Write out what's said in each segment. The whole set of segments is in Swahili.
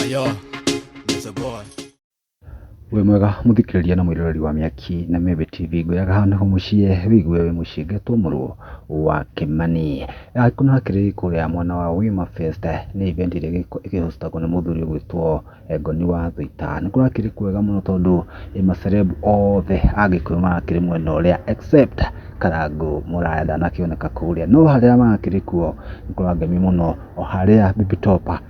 Yo, there's a boy. We mwega muthikiriria na mwiroreri wa Miaki na Mebe TV ngwiraga hana ho mucie wigue we mucie ngetumurwo wa Kimani kuna hakiri kuria mwana wa Wima Fest ni event ile ikihostagwo ni muthuri gwitwo Ngoni wa Thita ni kurakiri kwega muno tondu maceleb othe agikuyu marakiri mwena uria except Karangu Muraya ndanakioneka kuria no haria marakiri kuo ni kurangemi muno o haria Bibi Topa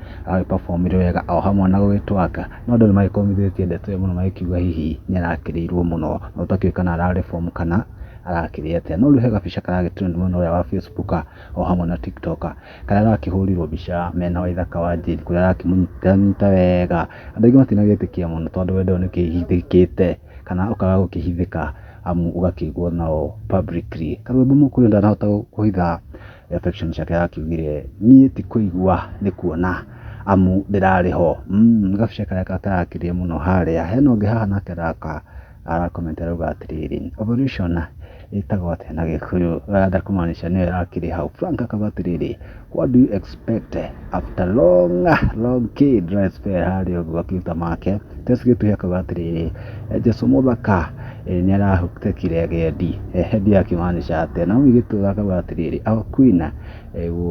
performire wega o hamwe na gwitwaka no ndu maikomithitie ndeto muno makiuga hihi ni arakiriirwo muno no utakiukana arare form kana arakiriete no riu hega bica karagitrend muno ya wa Facebook o hamwe na TikTok kana arakihurirwo bica mena wa ithaka wa Jane kuria arakimunyita wega andu aingi matinagetikia muno tondu wendo ni kihithikite kana ukaga gukihithika amu ugakigwo nao publicly karwimbo mukuri ndanahota kuhitha affection ciake yakiugire nie ti kuigua ni kuona amu ndirariho gabica karia karakirie muno haria hena ungi haha nake comment arauga atiriri evolution itagwo atĩa na Gĩkũyũ rather kumaanisha niyo yakiri hau Frank akabatiriri what do you expect after long dry spell haria ũguo akiruta make tesgituhe akabatiriri Jesu Muthaka ni arahutekire gendi hendi akimaanisha atĩa na ũgĩtura akabatiriri our queen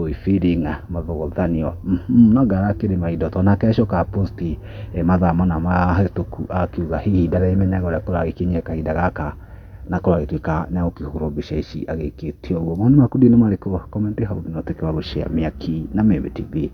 we feeling mathogothanio no ngarakiri maindo tona kesho ka posti mathaa mana mahituku akiuga hihi ndaremenyaga ũrĩa kũragikinyia kahinda gaka na kuragituika na ukihurwo mbica ici agikitio uguo maoni maku ni marĩkũ comment hau no teke wa gushare Miaki na Mebe TV.